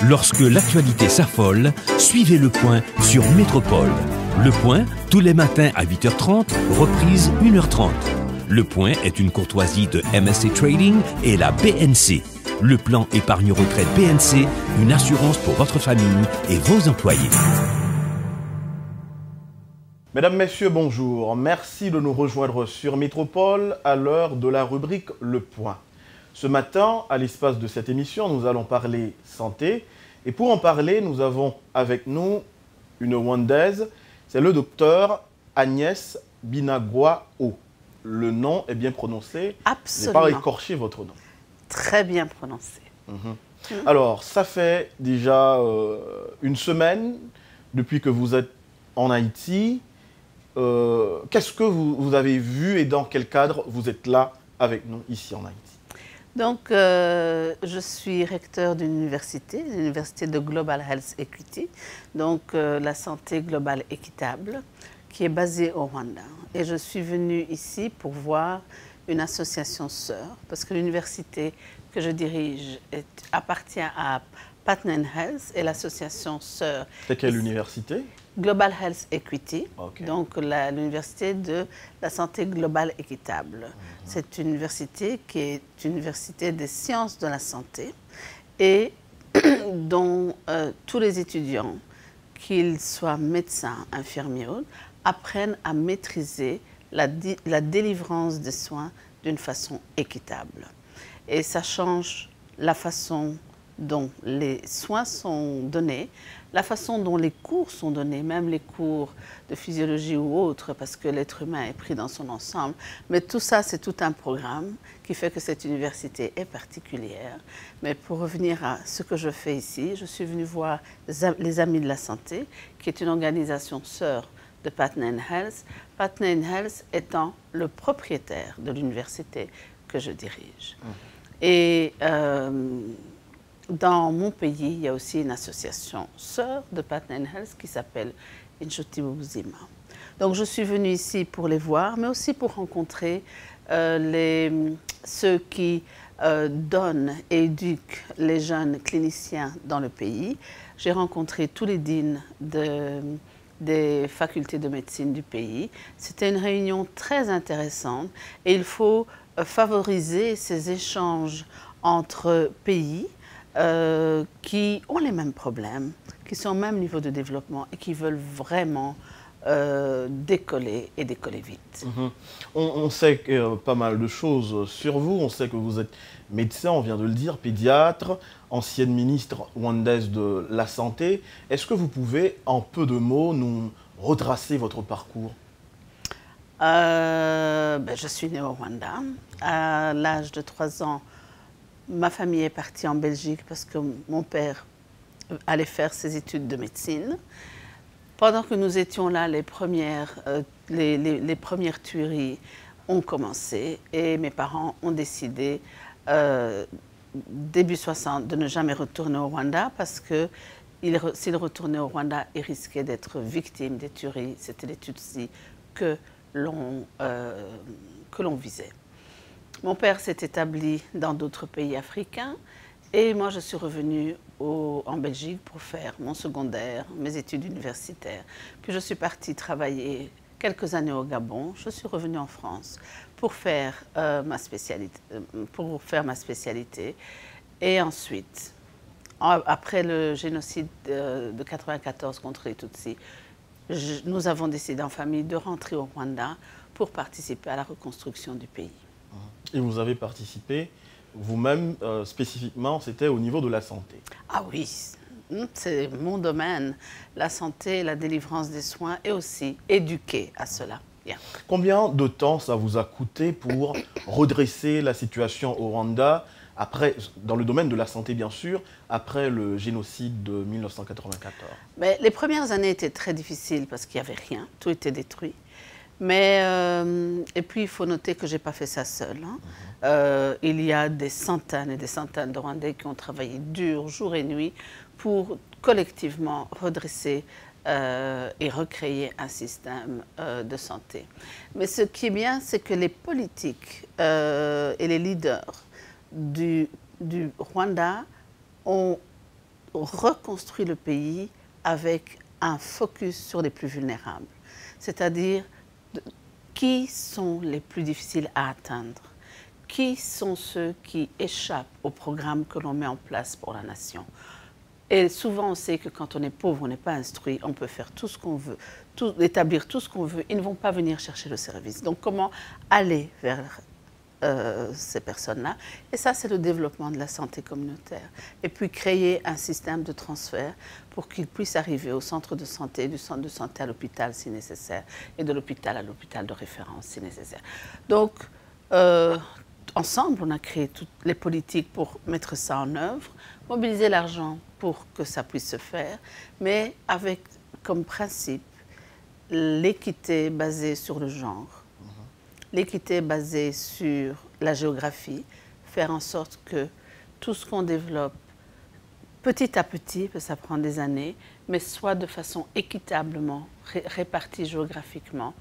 Lorsque l'actualité s'affole, suivez Le Point sur Métropole. Le Point, tous les matins à 8h30, reprise 1h30. Le Point est une courtoisie de MSC Trading et la BNC. Le plan épargne retraite BNC, une assurance pour votre famille et vos employés. Mesdames, Messieurs, bonjour. Merci de nous rejoindre sur Métropole à l'heure de la rubrique Le Point. Ce matin, à l'espace de cette émission, nous allons parler santé. Et pour en parler, nous avons avec nous une Rwandaise, c'est le docteur Agnès Binagwa-O. Le nom est bien prononcé. Absolument. Je n'ai pas écorché votre nom. Très bien prononcé. Alors, ça fait déjà une semaine depuis que vous êtes en Haïti. Qu'est-ce que vous avez vu et dans quel cadre vous êtes là avec nous ici en Haïti? Donc, je suis recteur d'une université, l'université de Global Health Equity, donc la santé globale équitable, qui est basée au Rwanda. Et je suis venue ici pour voir une association sœur, parce que l'université que je dirige appartient à Partner Health et l'association sœur. C'est quelle université? Global Health Equity, Okay. donc l'université de la santé globale équitable. C'est une université qui est une université des sciences de la santé et dont tous les étudiants, qu'ils soient médecins, infirmiers, apprennent à maîtriser la délivrance des soins d'une façon équitable. Et ça change la façon dont les soins sont donnés, la façon dont les cours sont donnés, même les cours de physiologie ou autres, parce que l'être humain est pris dans son ensemble. Mais tout ça, c'est tout un programme qui fait que cette université est particulière. Mais pour revenir à ce que je fais ici, je suis venue voir les Amis de la Santé, qui est une organisation sœur de Partner Health. Partner Health étant le propriétaire de l'université que je dirige. Et dans mon pays, il y a aussi une association sœur de Partner Health qui s'appelle Inshuti Ubuzima. Donc je suis venue ici pour les voir, mais aussi pour rencontrer ceux qui donnent et éduquent les jeunes cliniciens dans le pays. J'ai rencontré tous les deans des facultés de médecine du pays. C'était une réunion très intéressante et il faut favoriser ces échanges entre pays qui ont les mêmes problèmes, qui sont au même niveau de développement et qui veulent vraiment décoller et décoller vite. On sait pas mal de choses sur vous. On sait que vous êtes médecin, on vient de le dire, pédiatre, ancienne ministre rwandaise de la Santé. Est-ce que vous pouvez, en peu de mots, nous retracer votre parcours? Je suis née au Rwanda. À l'âge de 3 ans, ma famille est partie en Belgique parce que mon père allait faire ses études de médecine. Pendant que nous étions là, les premières tueries ont commencé et mes parents ont décidé, début 60, de ne jamais retourner au Rwanda parce que s'ils retournaient au Rwanda, ils risquaient d'être victimes des tueries. C'était les Tutsis que l'on visait. Mon père s'est établi dans d'autres pays africains et moi je suis revenue en Belgique pour faire mon secondaire, mes études universitaires. Puis je suis partie travailler quelques années au Gabon. Je suis revenue en France pour faire ma spécialité. Et ensuite, après le génocide de 1994 contre les Tutsis, nous avons décidé en famille de rentrer au Rwanda pour participer à la reconstruction du pays. Et vous avez participé, vous-même, spécifiquement, c'était au niveau de la santé. Ah oui, c'est mon domaine, la santé, la délivrance des soins et aussi éduquer à cela. Bien. Combien de temps ça vous a coûté pour redresser la situation au Rwanda, dans le domaine de la santé bien sûr, après le génocide de 1994? Mais les premières années étaient très difficiles parce qu'il n'y avait rien, tout était détruit. Mais, et puis il faut noter que je n'ai pas fait ça seule. Il y a des centaines et des centaines de Rwandais qui ont travaillé dur, jour et nuit, pour collectivement redresser et recréer un système de santé. Mais ce qui est bien, c'est que les politiques et les leaders du Rwanda ont reconstruit le pays avec un focus sur les plus vulnérables. C'est-à-dire, qui sont les plus difficiles à atteindre? Qui sont ceux qui échappent au programme que l'on met en place pour la nation? Et souvent, on sait que quand on est pauvre, on n'est pas instruit, on peut faire tout ce qu'on veut, établir tout ce qu'on veut, ils ne vont pas venir chercher le service. Donc, comment aller vers ces personnes-là? Et ça, c'est le développement de la santé communautaire. Et puis, créer un système de transfert pour qu'ils puissent arriver au centre de santé, du centre de santé à l'hôpital si nécessaire, et de l'hôpital à l'hôpital de référence si nécessaire. Donc, ensemble, on a créé toutes les politiques pour mettre ça en œuvre, mobiliser l'argent pour que ça puisse se faire, mais avec comme principe l'équité basée sur le genre, l'équité basée sur la géographie, faire en sorte que tout ce qu'on développe petit à petit, parce que ça prend des années, mais soit de façon équitablement répartie géographiquement,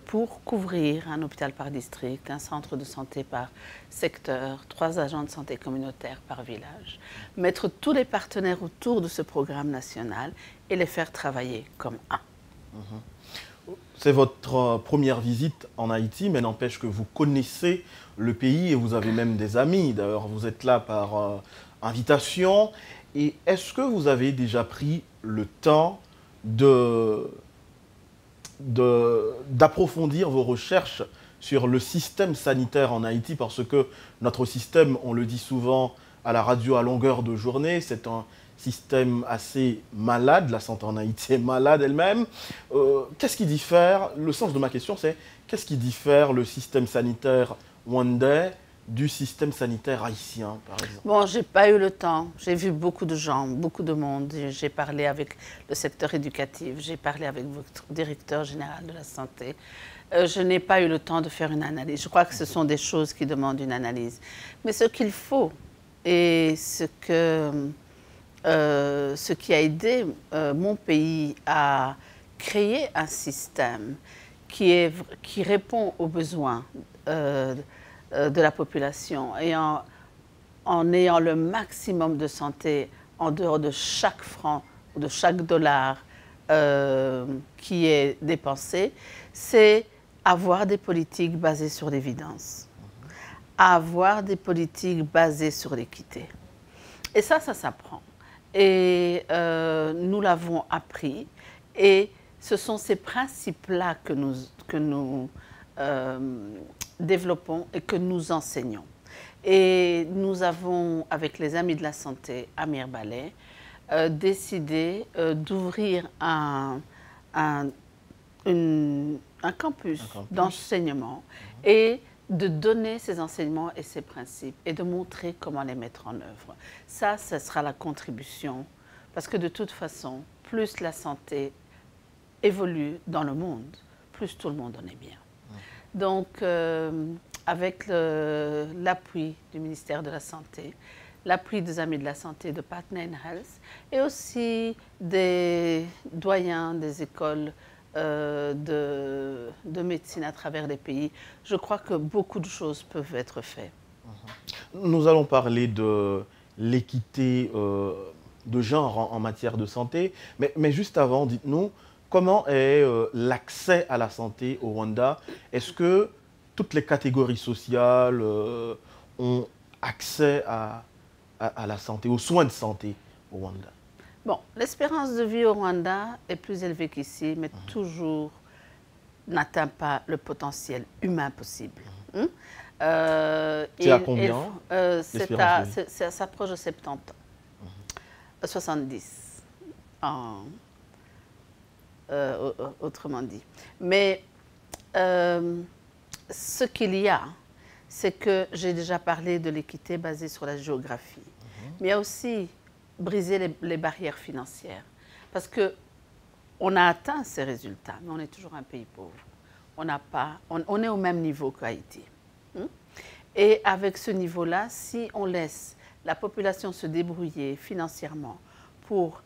pour couvrir un hôpital par district, un centre de santé par secteur, 3 agents de santé communautaire par village. Mettre tous les partenaires autour de ce programme national et les faire travailler comme un. C'est votre première visite en Haïti, mais n'empêche que vous connaissez le pays et vous avez même des amis. D'ailleurs, vous êtes là par invitation. Et est-ce que vous avez déjà pris le temps d'approfondir vos recherches sur le système sanitaire en Haïti, parce que notre système, on le dit souvent à la radio à longueur de journée, c'est un système assez malade, la santé en Haïti est malade elle-même. Qu'est-ce qui diffère? Le sens de ma question, c'est qu'est-ce qui diffère le système sanitaire rwandais du système sanitaire haïtien, par exemple? Bon, j'ai pas eu le temps. J'ai vu beaucoup de gens, beaucoup de monde. J'ai parlé avec le secteur éducatif, j'ai parlé avec votre directeur général de la santé. Je n'ai pas eu le temps de faire une analyse. Je crois que ce sont des choses qui demandent une analyse. Mais ce qu'il faut, et ce qui a aidé mon pays à créer un système qui répond aux besoins de la population et en ayant le maximum de santé en dehors de chaque franc ou de chaque dollar qui est dépensé, c'est avoir des politiques basées sur l'évidence, avoir des politiques basées sur l'équité. Et ça s'apprend. Et nous l'avons appris. Et ce sont ces principes-là que nous développons et que nous enseignons. Et nous avons, avec les Amis de la Santé à Mirebalais, décidé d'ouvrir un campus d'enseignement et de donner ces enseignements et ces principes et de montrer comment les mettre en œuvre. Ça, ce sera la contribution, parce que de toute façon, plus la santé évolue dans le monde, plus tout le monde en est bien. Donc, avec l'appui du ministère de la Santé, l'appui des Amis de la Santé, de Partner in Health, et aussi des doyens des écoles de médecine à travers les pays, je crois que beaucoup de choses peuvent être faites. Nous allons parler de l'équité de genre en matière de santé, mais juste avant, dites-nous, comment est l'accès à la santé au Rwanda? Est-ce que toutes les catégories sociales ont accès à la santé, aux soins de santé au Rwanda? Bon, l'espérance de vie au Rwanda est plus élevée qu'ici, mais toujours n'atteint pas le potentiel humain possible. C'est à combien? Ça s'approche de 70 ans. 70, autrement dit. Mais ce qu'il y a, c'est que j'ai déjà parlé de l'équité basée sur la géographie. Mais il y a aussi briser les barrières financières. Parce qu'on a atteint ces résultats, mais on est toujours un pays pauvre. On est au même niveau qu'Haïti. Et avec ce niveau-là, si on laisse la population se débrouiller financièrement pour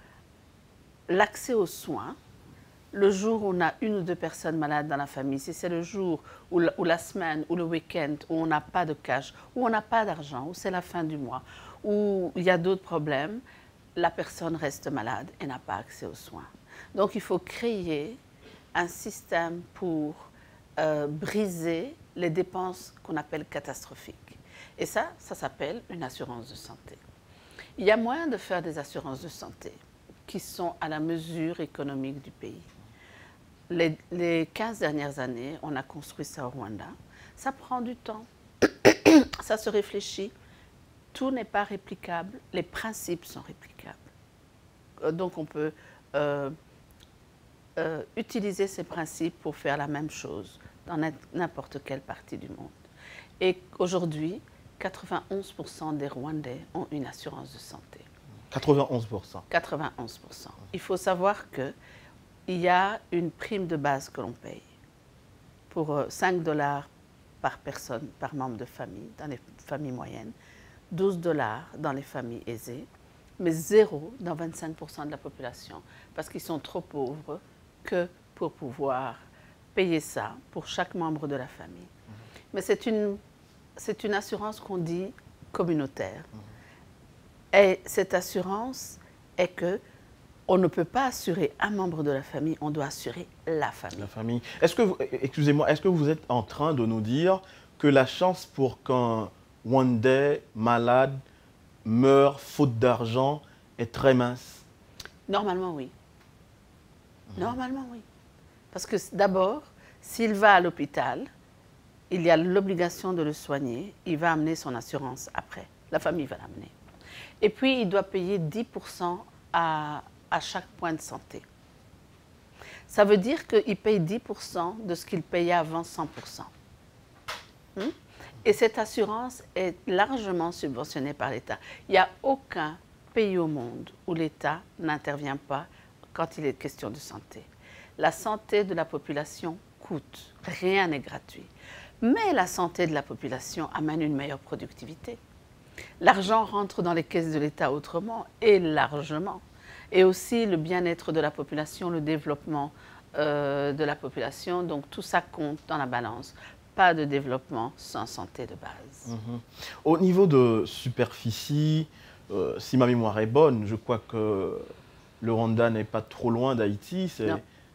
l'accès aux soins, le jour où on a 1 ou 2 personnes malades dans la famille, si c'est le jour ou la semaine ou le week-end où on n'a pas de cash, où on n'a pas d'argent, où c'est la fin du mois, où il y a d'autres problèmes, la personne reste malade et n'a pas accès aux soins. Donc il faut créer un système pour briser les dépenses qu'on appelle catastrophiques. Et ça s'appelle une assurance de santé. Il y a moyen de faire des assurances de santé qui sont à la mesure économique du pays. Les 15 dernières années, on a construit ça au Rwanda. Ça prend du temps, ça se réfléchit. Tout n'est pas réplicable, les principes sont réplicables. Donc on peut utiliser ces principes pour faire la même chose dans n'importe quelle partie du monde. Et aujourd'hui, 91% des Rwandais ont une assurance de santé. 91%. 91%. Il faut savoir qu'il y a une prime de base que l'on paye pour 5 $ par personne, par membre de famille, dans les familles moyennes, 12 $ dans les familles aisées, mais 0 dans 25% de la population, parce qu'ils sont trop pauvres que pour pouvoir payer ça pour chaque membre de la famille. Mais c'est une assurance qu'on dit communautaire. Et cette assurance est que on ne peut pas assurer un membre de la famille, on doit assurer la famille. La famille. Excusez-moi, est-ce que vous êtes en train de nous dire que la chance pour qu'un Rwandais malade meure faute d'argent est très mince? Normalement, oui. Normalement, oui. Parce que d'abord, s'il va à l'hôpital, il y a l'obligation de le soigner, il va amener son assurance après. La famille va l'amener. Et puis, il doit payer 10% à chaque point de santé. Ça veut dire qu'il paye 10% de ce qu'il payait avant 100%. Et cette assurance est largement subventionnée par l'État. Il n'y a aucun pays au monde où l'État n'intervient pas quand il est question de santé. La santé de la population coûte, rien n'est gratuit. Mais la santé de la population amène une meilleure productivité. L'argent rentre dans les caisses de l'État autrement, et largement. Et aussi le bien-être de la population, le développement de la population. Donc tout ça compte dans la balance. Pas de développement sans santé de base. Au niveau de superficie, si ma mémoire est bonne, je crois que le Rwanda n'est pas trop loin d'Haïti. C'est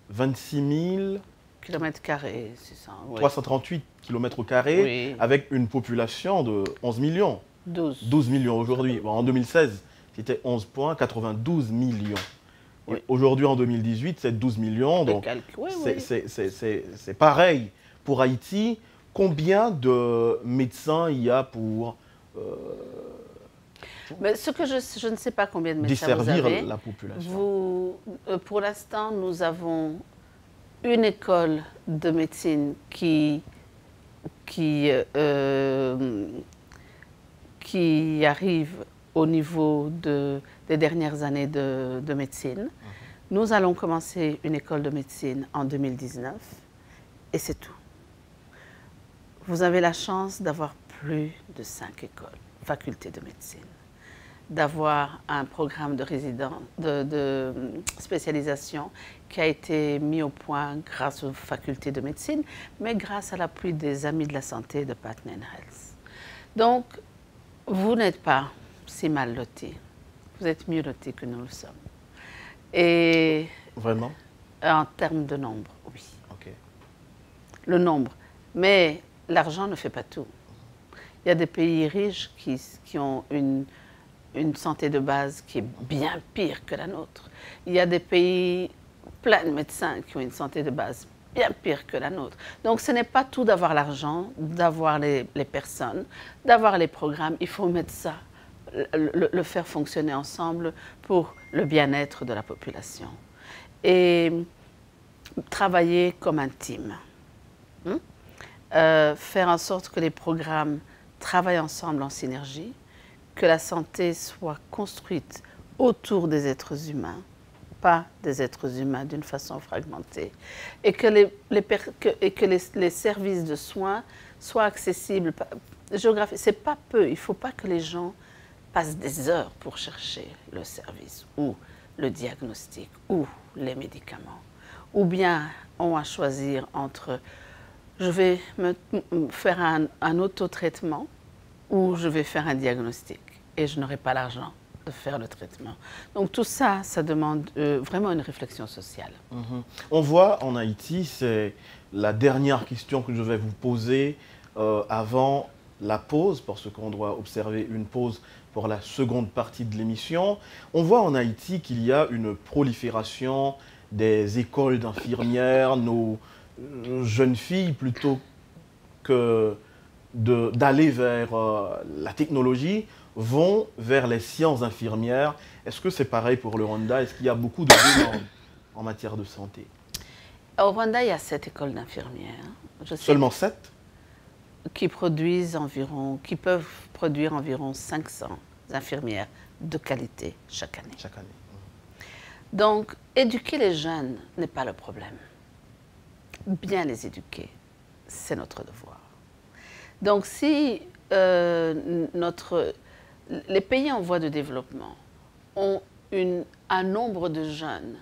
26 000 kilomètres carrés, c'est ça. Oui. 338 kilomètres carrés, oui. Avec une population de 11 millions. 12 millions aujourd'hui. Bon, en 2016, c'était 11,92 millions. Oui. Aujourd'hui, en 2018, c'est 12 millions. Donc, c'est pareil. Pour Haïti, combien de médecins il y a pour mais ce que je ne sais pas combien de médecins vous avez. Desservir la population. Pour l'instant, nous avons une école de médecine qui arrive au niveau des dernières années de médecine. Nous allons commencer une école de médecine en 2019 et c'est tout. Vous avez la chance d'avoir plus de 5 écoles, facultés de médecine, d'avoir un programme de spécialisation qui a été mis au point grâce aux facultés de médecine, mais grâce à l'appui des Amis de la Santé de Partner Health. Donc, vous n'êtes pas si mal lotis. Vous êtes mieux lotis que nous le sommes. Et vraiment? En termes de nombre, oui. Ok. Le nombre. Mais l'argent ne fait pas tout. Il y a des pays riches qui ont une santé de base qui est bien pire que la nôtre. Il y a des pays pleins de médecins qui ont une santé de base bien pire que la nôtre. Donc ce n'est pas tout d'avoir l'argent, d'avoir les personnes, d'avoir les programmes. Il faut mettre ça, le faire fonctionner ensemble pour le bien-être de la population. Et travailler comme un team. Faire en sorte que les programmes travaillent ensemble en synergie, que la santé soit construite autour des êtres humains, pas des êtres humains d'une façon fragmentée, et que les services de soins soient accessibles. Géographie, c'est pas peu, il ne faut pas que les gens passent des heures pour chercher le service ou le diagnostic ou les médicaments, ou bien ont à choisir entre je vais me faire un autotraitement ou je vais faire un diagnostic et je n'aurai pas l'argent de faire le traitement. Donc tout ça, ça demande vraiment une réflexion sociale. On voit en Haïti, c'est la dernière question que je vais vous poser avant la pause, parce qu'on doit observer une pause pour la seconde partie de l'émission. On voit en Haïti qu'il y a une prolifération des écoles d'infirmières. Nos jeunes filles, plutôt que d'aller vers la technologie, vont vers les sciences infirmières. Est-ce que c'est pareil pour le Rwanda? Est-ce qu'il y a beaucoup de demandes en matière de santé? Au Rwanda, il y a 7 écoles d'infirmières. Seulement 7? Qui peuvent produire environ 500 infirmières de qualité chaque année. Chaque année. Donc, éduquer les jeunes n'est pas le problème. Bien les éduquer, c'est notre devoir. Donc, si les pays en voie de développement ont un nombre de jeunes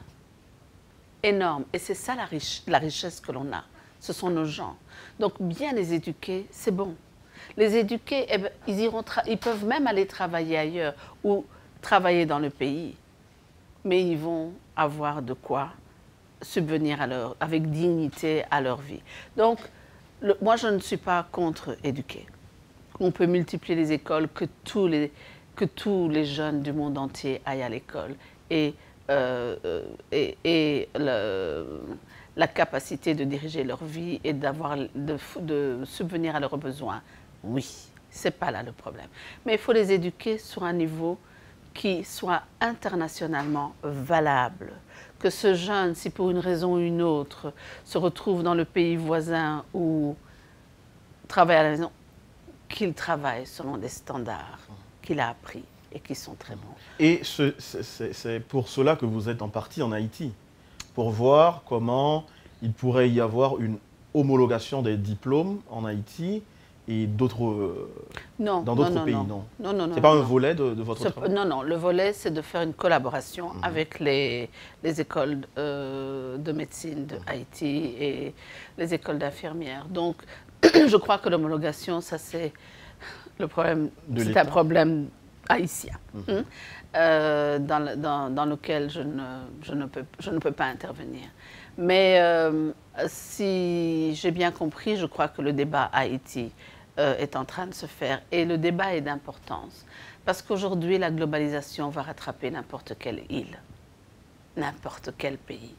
énorme, et c'est ça la richesse que l'on a, ce sont nos gens. Donc, bien les éduquer, c'est bon. Les éduquer, eh bien, ils peuvent même aller travailler ailleurs ou travailler dans le pays, mais ils vont avoir de quoi subvenir avec dignité à leur vie. Donc, moi, je ne suis pas contre éduquer. On peut multiplier les écoles, que tous les jeunes du monde entier aillent à l'école et la capacité de diriger leur vie et de subvenir à leurs besoins. Oui, ce n'est pas là le problème. Mais il faut les éduquer sur un niveau qui soit internationalement valable. Que ce jeune, si pour une raison ou une autre, se retrouve dans le pays voisin ou travaille à la maison, qu'il travaille selon des standards qu'il a appris et qui sont très bons. Et c'est pour cela que vous êtes en partie en Haïti, pour voir comment il pourrait y avoir une homologation des diplômes en Haïti et dans d'autres pays, non? Non. C'est pas un volet de votre travail? Non. Le volet, c'est de faire une collaboration avec les écoles de médecine de Haïti et les écoles d'infirmières. Donc, je crois que l'homologation, ça c'est le problème, c'est un problème haïtien, dans lequel je ne peux pas intervenir. Mais si j'ai bien compris, je crois que le débat à Haïti est en train de se faire. Et le débat est d'importance. Parce qu'aujourd'hui, la globalisation va rattraper n'importe quelle île, n'importe quel pays.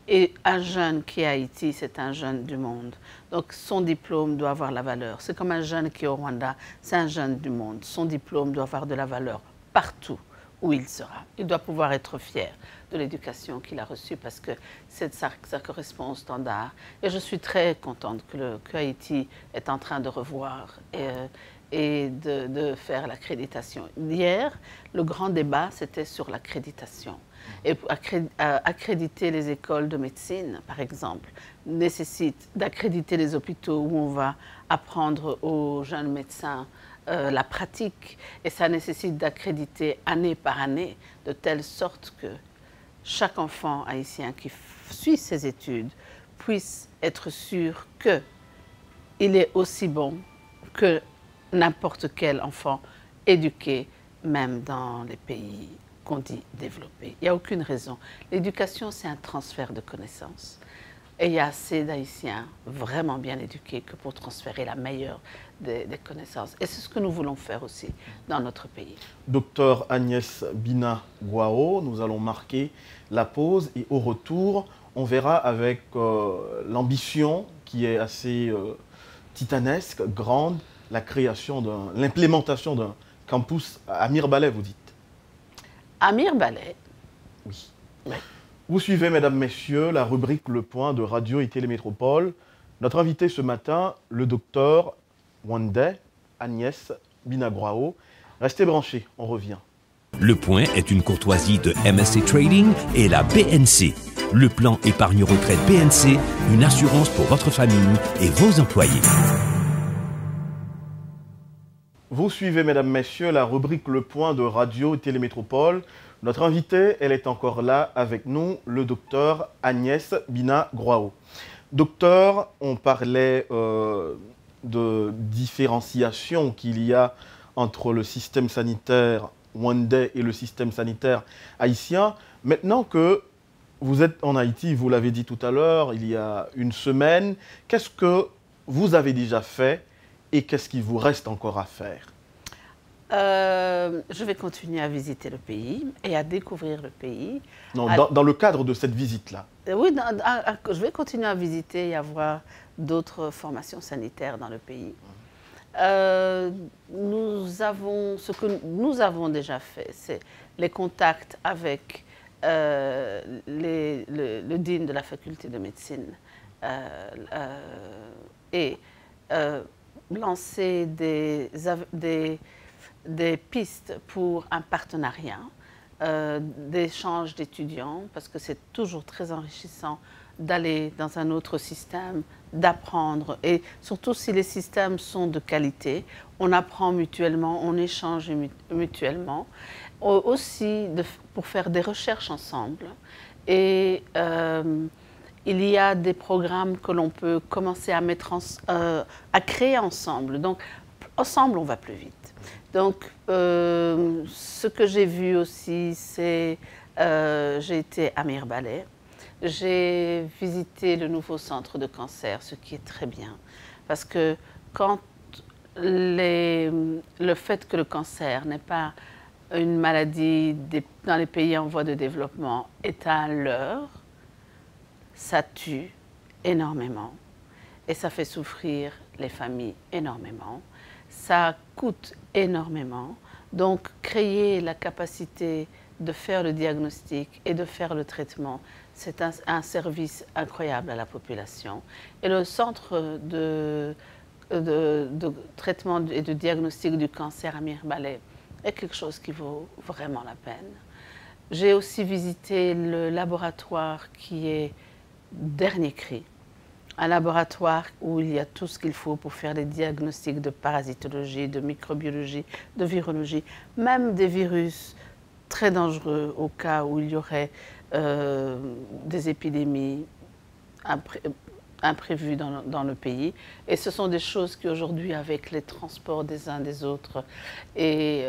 Et un jeune qui est à Haïti, c'est un jeune du monde. Donc son diplôme doit avoir la valeur. C'est comme un jeune qui est au Rwanda, c'est un jeune du monde. Son diplôme doit avoir de la valeur partout où il sera. Il doit pouvoir être fier de l'éducation qu'il a reçue parce que ça correspond aux standards. Et je suis très contente que Haïti est en train de revoir et de faire l'accréditation. Hier, le grand débat, c'était sur l'accréditation. Et accréditer les écoles de médecine, par exemple, nécessite d'accréditer les hôpitaux où on va apprendre aux jeunes médecins la pratique. Et ça nécessite d'accréditer année par année, de telle sorte que chaque enfant haïtien qui suit ses études puisse être sûr qu'il est aussi bon que n'importe quel enfant éduqué, même dans les pays qu'on dit développés. Il n'y a aucune raison. L'éducation, c'est un transfert de connaissances. Et il y a assez d'Haïtiens vraiment bien éduqués que pour transférer la meilleure des connaissances. Et c'est ce que nous voulons faire aussi dans notre pays. Docteur Agnès Bina Guao, nous allons marquer la pause et au retour, on verra avec l'ambition qui est assez titanesque, grande, l'implémentation d'un campus à Mirebalais, vous dites. À Mirebalais. Oui. Oui. Vous suivez, mesdames, messieurs, la rubrique Le Point de Radio et Télémétropole. Notre invité ce matin, le docteur Wande Agnès Bina Guao. Restez branchés, on revient. Le Point est une courtoisie de MSC Trading et la BNC. Le plan épargne-retraite BNC, une assurance pour votre famille et vos employés. Vous suivez, mesdames, messieurs, la rubrique Le Point de Radio et Télémétropole. Notre invité, elle est encore là avec nous, le docteur Agnès Bina Guao. Docteur, on parlait de différenciation qu'il y a entre le système sanitaire rwandais et le système sanitaire haïtien. Maintenant que vous êtes en Haïti, vous l'avez dit tout à l'heure, il y a une semaine, qu'est-ce que vous avez déjà fait et qu'est-ce qu'il vous reste encore à faire? Je vais continuer à visiter le pays et à découvrir le pays. Non, dans le cadre de cette visite-là. Oui, je vais continuer à visiter et à voir d'autres formations sanitaires dans le pays. Ce que nous avons déjà fait, c'est les contacts avec le dean de la faculté de médecine et lancer des pistes pour un partenariat d'échange d'étudiants, parce que c'est toujours très enrichissant d'aller dans un autre système, d'apprendre, et surtout si les systèmes sont de qualité, on apprend mutuellement, on échange mutuellement, aussi pour faire des recherches ensemble. Et il y a des programmes que l'on peut commencer à à créer ensemble. Donc, ensemble, on va plus vite. Donc, ce que j'ai vu aussi, c'est j'ai été à Mirebalais. J'ai visité le nouveau centre de cancer, ce qui est très bien. Parce que quand le fait que le cancer n'est pas une maladie dans les pays en voie de développement est à l'heure, ça tue énormément. Et ça fait souffrir les familles énormément. Ça coûte énormément. Donc, créer la capacité de faire le diagnostic et de faire le traitement, c'est un service incroyable à la population. Et le centre de traitement et de diagnostic du cancer à Mirebalais est quelque chose qui vaut vraiment la peine. J'ai aussi visité le laboratoire qui est dernier cri. Un laboratoire où il y a tout ce qu'il faut pour faire des diagnostics de parasitologie, de microbiologie, de virologie, même des virus très dangereux au cas où il y aurait des épidémies imprévues dans le pays. Et ce sont des choses qui aujourd'hui, avec les transports des uns des autres et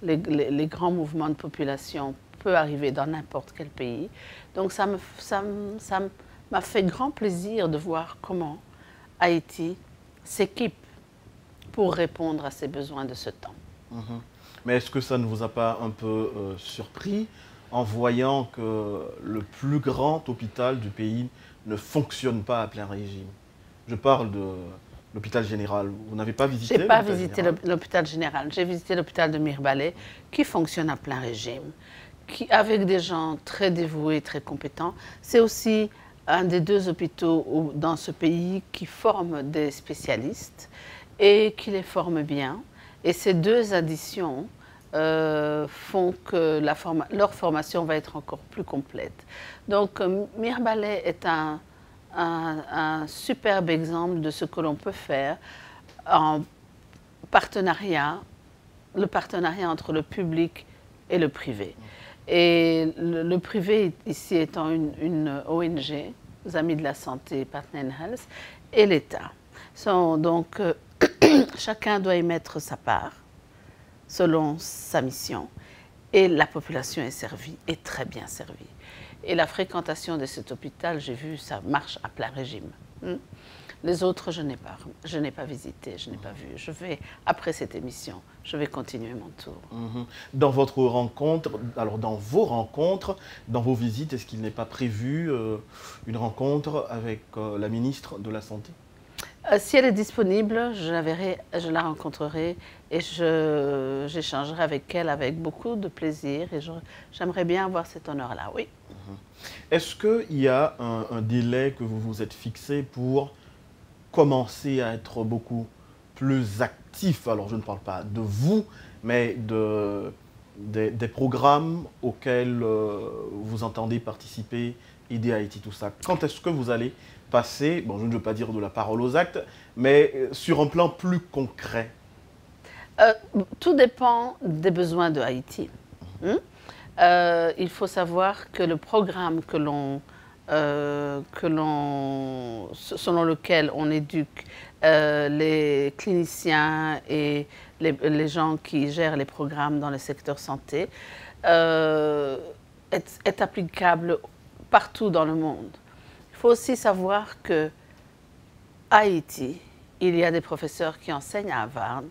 les grands mouvements de population, peut arriver dans n'importe quel pays. Donc ça m'a fait grand plaisir de voir comment Haïti s'équipe pour répondre à ces besoins de ce temps. Mais est-ce que ça ne vous a pas un peu surpris en voyant que le plus grand hôpital du pays ne fonctionne pas à plein régime? Je parle de l'hôpital général. Vous n'avez pas visité? Je n'ai pas visité l'hôpital général. J'ai visité l'hôpital de Mirebalais qui fonctionne à plein régime, avec des gens très dévoués, très compétents. C'est aussi un des deux hôpitaux dans ce pays qui forme des spécialistes et qui les forme bien. Et ces deux additions font que leur formation va être encore plus complète. Donc, Mirebalais est un superbe exemple de ce que l'on peut faire en partenariat, le partenariat entre le public et le privé. Et le privé, ici étant une ONG, les Amis de la Santé, Partner Health, et l'État. Donc, chacun doit y mettre sa part, selon sa mission, et la population est servie, est très bien servie. Et la fréquentation de cet hôpital, j'ai vu, ça marche à plein régime. Les autres, je n'ai pas visité, je n'ai pas vu. Je vais, après cette émission, je vais continuer mon tour. Dans votre rencontre, alors dans vos rencontres, dans vos visites, est-ce qu'il n'est pas prévu une rencontre avec la ministre de la Santé? Si elle est disponible, je la verrai, je la rencontrerai et j'échangerai avec elle avec beaucoup de plaisir et j'aimerais bien avoir cet honneur-là, oui. Est-ce qu'il y a un délai que vous vous êtes fixé pour commencer à être beaucoup plus actif? Alors je ne parle pas de vous, mais des programmes auxquels vous entendez participer, aider Haïti, tout ça. Quand est-ce que vous allez passer, bon, je ne veux pas dire de la parole aux actes, mais sur un plan plus concret? Tout dépend des besoins de Haïti. Il faut savoir que le programme selon lequel on éduque les cliniciens et les gens qui gèrent les programmes dans le secteur santé, est applicable partout dans le monde. Il faut aussi savoir qu'à Haïti, il y a des professeurs qui enseignent à Harvard,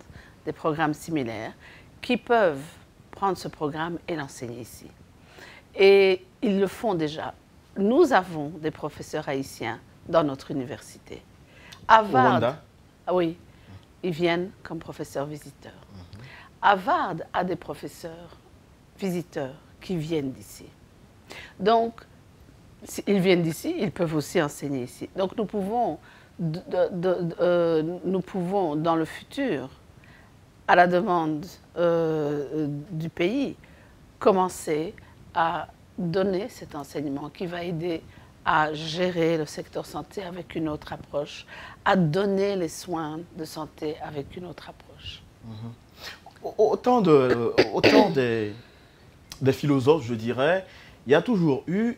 des programmes similaires, qui peuvent prendre ce programme et l'enseigner ici. Et ils le font déjà. Nous avons des professeurs haïtiens dans notre université. Harvard, Rwanda? Ah oui, ils viennent comme professeurs visiteurs. Harvard a des professeurs visiteurs qui viennent d'ici. Donc, s'ils viennent d'ici, ils peuvent aussi enseigner ici. Donc, nous pouvons, dans le futur, à la demande du pays, commencer à donner cet enseignement qui va aider à gérer le secteur santé avec une autre approche, à donner les soins de santé avec une autre approche. Autant des philosophes, je dirais, il y a toujours eu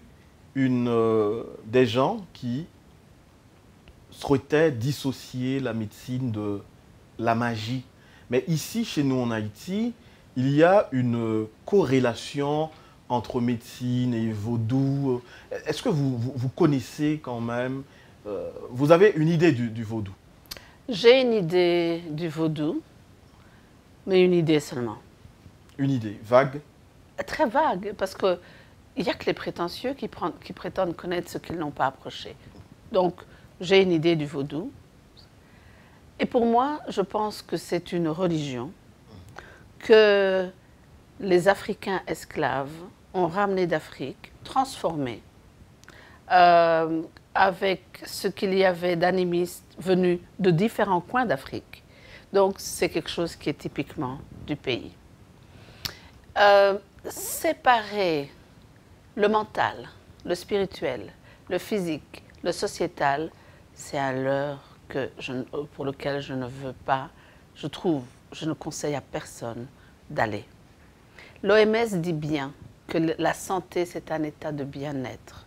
des gens qui souhaitaient dissocier la médecine de la magie. Mais ici, chez nous en Haïti, il y a une corrélation entre médecine et vaudou. Est-ce que vous connaissez quand même, vous avez une idée du vaudou? J'ai une idée du vaudou, mais une idée seulement. Une idée vague? Très vague, parce qu'il n'y a que les prétentieux qui prétendent connaître ce qu'ils n'ont pas approché. Donc, j'ai une idée du vaudou. Et pour moi, je pense que c'est une religion que les Africains esclaves ont ramené d'Afrique, transformé, avec ce qu'il y avait d'animistes venus de différents coins d'Afrique. Donc, c'est quelque chose qui est typiquement du pays. Séparer le mental, le spirituel, le physique, le sociétal, c'est à l'heure pour lequel je ne veux pas, je ne conseille à personne d'aller. L'OMS dit bien que la santé, c'est un état de bien-être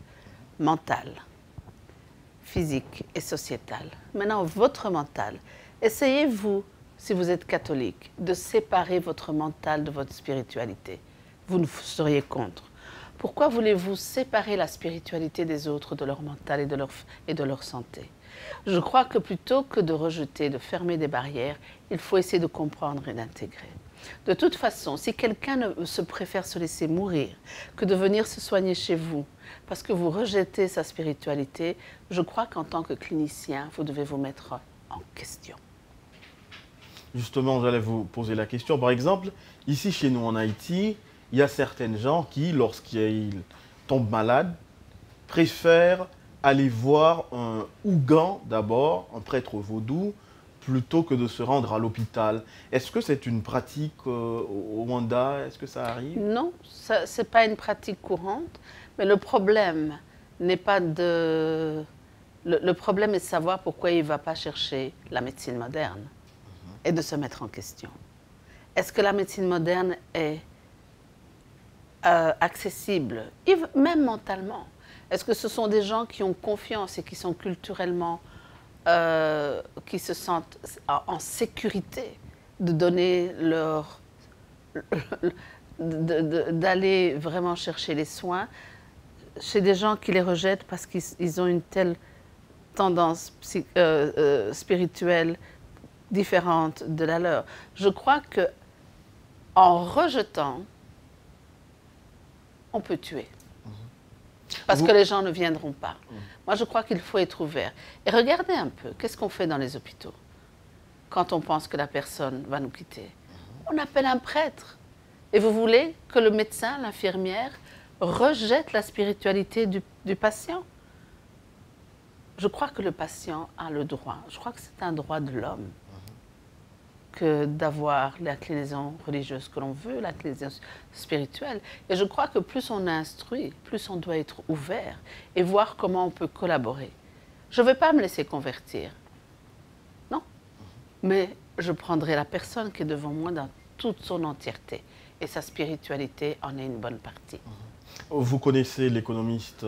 mental, physique et sociétal. Maintenant, votre mental, essayez-vous, si vous êtes catholique, de séparer votre mental de votre spiritualité. Vous seriez contre. Pourquoi voulez-vous séparer la spiritualité des autres, de leur mental et de leur santé? Je crois que plutôt que de rejeter, de fermer des barrières, il faut essayer de comprendre et d'intégrer. De toute façon, si quelqu'un préfère se laisser mourir que de venir se soigner chez vous, parce que vous rejetez sa spiritualité, je crois qu'en tant que clinicien, vous devez vous mettre en question. Justement, j'allais vous poser la question. Par exemple, ici chez nous en Haïti, il y a certaines gens qui, lorsqu'ils tombent malades, préfèrent aller voir un Ougan d'abord, un prêtre vaudou, plutôt que de se rendre à l'hôpital. Est-ce que c'est une pratique au Rwanda? Est-ce que ça arrive? Non, ce n'est pas une pratique courante, mais le problème n'est pas de... Le problème est de savoir pourquoi il ne va pas chercher la médecine moderne et de se mettre en question. Est-ce que la médecine moderne est accessible, même mentalement? Est-ce que ce sont des gens qui ont confiance et qui sont culturellement, qui se sentent en sécurité de donner d'aller vraiment chercher les soins chez des gens qui les rejettent parce qu'ils ont une telle tendance spirituelle différente de la leur? Je crois que en rejetant, on peut tuer. Parce que les gens ne viendront pas. Moi, je crois qu'il faut être ouvert. Et regardez un peu, qu'est-ce qu'on fait dans les hôpitaux quand on pense que la personne va nous quitter? On appelle un prêtre. Et vous voulez que le médecin, l'infirmière, rejette la spiritualité du patient? Je crois que le patient a le droit. Je crois que c'est un droit de l'homme que d'avoir l'inclinaison religieuse que l'on veut, l'inclinaison spirituelle. Et je crois que plus on instruit, plus on doit être ouvert et voir comment on peut collaborer. Je ne vais pas me laisser convertir, non. Mais je prendrai la personne qui est devant moi dans toute son entièreté. Et sa spiritualité en est une bonne partie. Vous connaissez l'économiste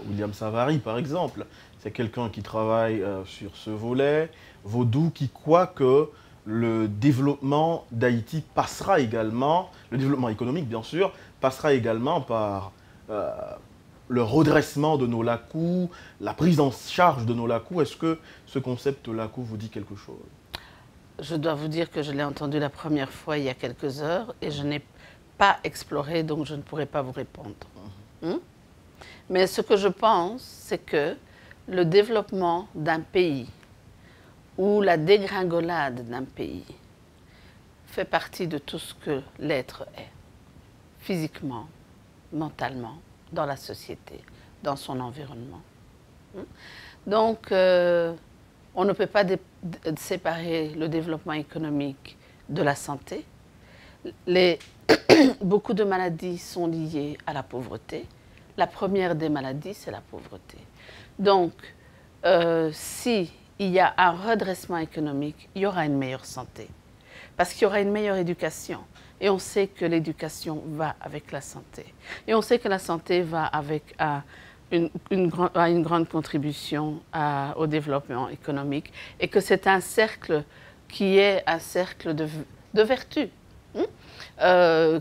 William Savary, par exemple. C'est quelqu'un qui travaille sur ce volet vaudou, qui croit que le développement d'Haïti passera également, le développement économique bien sûr, passera également par le redressement de nos lacous, la prise en charge de nos lacous. Est-ce que ce concept lacou vous dit quelque chose? Je dois vous dire que je l'ai entendu la première fois il y a quelques heures et je n'ai pas exploré, donc je ne pourrai pas vous répondre. Mais ce que je pense, c'est que le développement d'un pays ou la dégringolade d'un pays fait partie de tout ce que l'être est, physiquement, mentalement, dans la société, dans son environnement. Donc, on ne peut pas séparer le développement économique de la santé. Beaucoup de maladies sont liées à la pauvreté. La première des maladies, c'est la pauvreté. Donc, s'il y a un redressement économique, il y aura une meilleure santé. Parce qu'il y aura une meilleure éducation. Et on sait que l'éducation va avec la santé. Et on sait que la santé va avec une grande contribution au développement économique. Et que c'est un cercle qui est un cercle de vertu.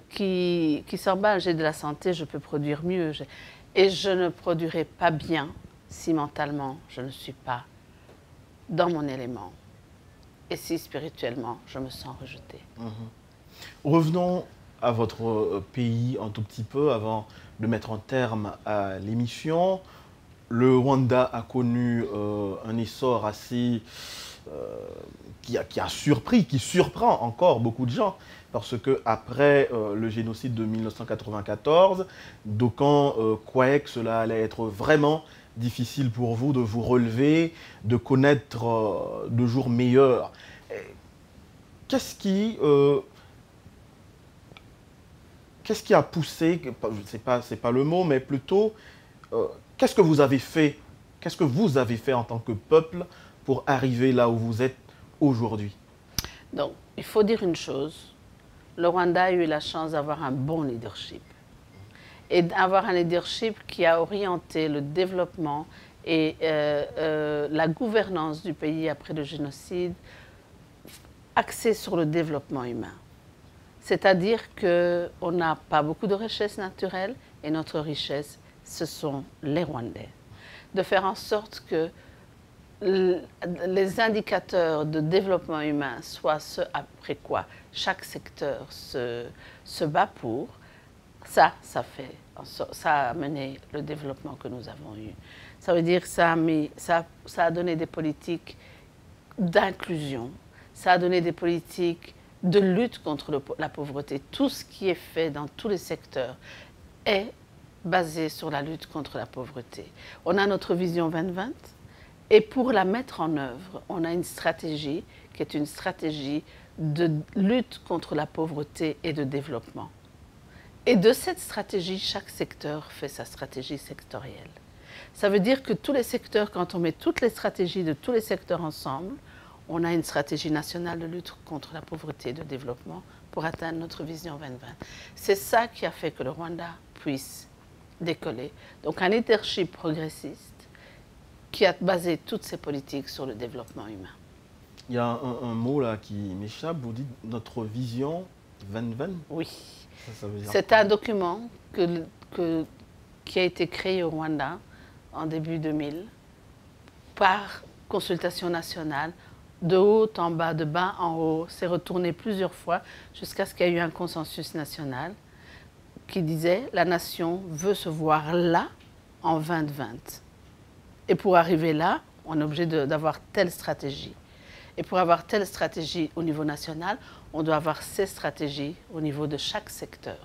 Qui s'emballe. J'ai de la santé, je peux produire mieux. Et je ne produirai pas bien si mentalement je ne suis pas dans mon élément. Et si spirituellement je me sens rejetée. Revenons à votre pays un tout petit peu avant de mettre un terme à l'émission. Le Rwanda a connu un essor assez... qui a surpris, qui surprend encore beaucoup de gens. Parce qu'après le génocide de 1994, d'aucuns croyaient que cela allait être vraiment difficile pour vous de vous relever, de connaître de jours meilleurs. Qu'est-ce qui a poussé, c'est pas le mot, mais plutôt, qu'est-ce que vous avez fait? Qu'est-ce que vous avez fait en tant que peuple pour arriver là où vous êtes aujourd'hui? Donc, il faut dire une chose. Le Rwanda a eu la chance d'avoir un bon leadership. Et d'avoir un leadership qui a orienté le développement et la gouvernance du pays après le génocide axé sur le développement humain. C'est-à-dire qu'on n'a pas beaucoup de richesses naturelles et notre richesse, ce sont les Rwandais. De faire en sorte que les indicateurs de développement humain soient ce après quoi chaque secteur se bat pour, ça a amené le développement que nous avons eu. Ça veut dire que ça a donné des politiques d'inclusion, ça a donné des politiques de lutte contre la pauvreté. Tout ce qui est fait dans tous les secteurs est basé sur la lutte contre la pauvreté. On a notre vision 2020 et pour la mettre en œuvre, on a une stratégie qui est une stratégie de lutte contre la pauvreté et de développement. Et de cette stratégie, chaque secteur fait sa stratégie sectorielle. Ça veut dire que tous les secteurs, quand on met toutes les stratégies de tous les secteurs ensemble, on a une stratégie nationale de lutte contre la pauvreté et de développement pour atteindre notre vision 2020. C'est ça qui a fait que le Rwanda puisse décoller. Donc un leadership progressiste qui a basé toutes ses politiques sur le développement humain. Il y a un mot là qui m'échappe, vous dites notre vision 2020? Oui. Ça veut dire C'est un document qui a été créé au Rwanda en début 2000 par consultation nationale, de haut en bas, de bas en haut, s'est retourné plusieurs fois jusqu'à ce qu'il y ait eu un consensus national qui disait la nation veut se voir là en 2020. Et pour arriver là, on est obligé d'avoir telle stratégie. Et pour avoir telle stratégie au niveau national, on doit avoir ces stratégies au niveau de chaque secteur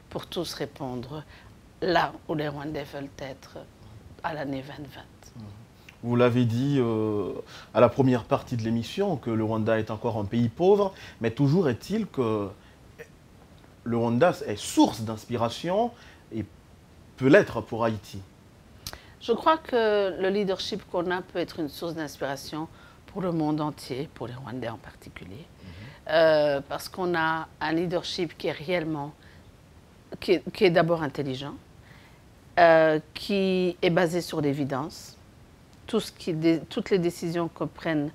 pour tous répondre là où les Rwandais veulent être à l'année 2020. Vous l'avez dit à la première partie de l'émission que le Rwanda est encore un pays pauvre, mais toujours est-il que le Rwanda est source d'inspiration et peut l'être pour Haïti. Je crois que le leadership qu'on a peut être une source d'inspiration pour le monde entier, pour les Rwandais en particulier, parce qu'on a un leadership qui est réellement, qui est d'abord intelligent, qui est basé sur l'évidence. Toutes les décisions que prennent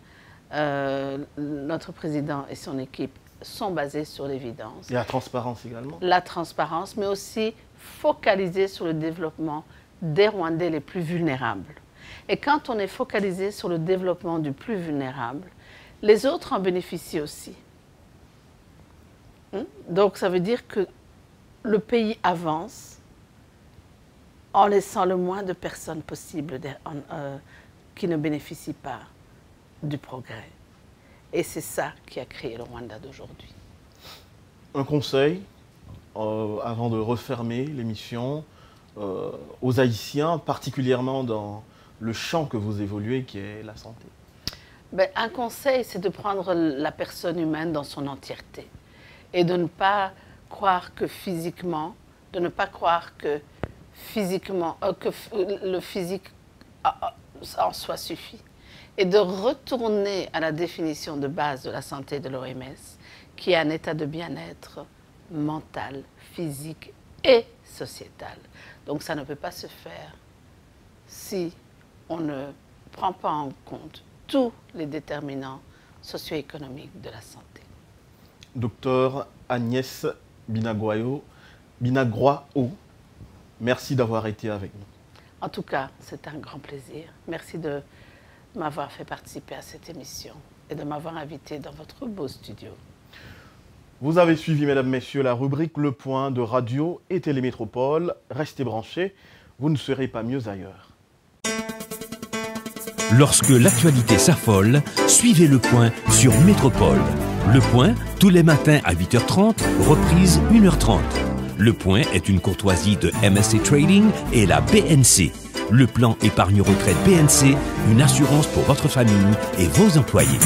notre président et son équipe sont basés sur l'évidence. Et la transparence également. La transparence, mais aussi focalisé sur le développement des Rwandais les plus vulnérables. Et quand on est focalisé sur le développement du plus vulnérable, les autres en bénéficient aussi. Donc ça veut dire que le pays avance en laissant le moins de personnes possible qui ne bénéficient pas du progrès. Et c'est ça qui a créé le Rwanda d'aujourd'hui. Un conseil, avant de refermer l'émission, aux Haïtiens, particulièrement dans le champ que vous évoluez, qui est la santé. Ben, un conseil, c'est de prendre la personne humaine dans son entièreté et de ne pas croire que physiquement, de ne pas croire que physiquement, que le physique en soi suffit. Et de retourner à la définition de base de la santé de l'OMS, qui est un état de bien-être mental, physique et sociétal. Donc ça ne peut pas se faire si on ne prend pas en compte tous les déterminants socio-économiques de la santé. Docteur Agnès Binagroao, merci d'avoir été avec nous. En tout cas, c'est un grand plaisir. Merci de m'avoir fait participer à cette émission et de m'avoir invité dans votre beau studio. Vous avez suivi, mesdames, messieurs, la rubrique Le Point de Radio et Télémétropole. Restez branchés, vous ne serez pas mieux ailleurs. Lorsque l'actualité s'affole, suivez Le Point sur Métropole. Le Point, tous les matins à 8h30, reprise 1h30. Le Point est une courtoisie de MSC Trading et la BNC. Le plan épargne retraite BNC, une assurance pour votre famille et vos employés.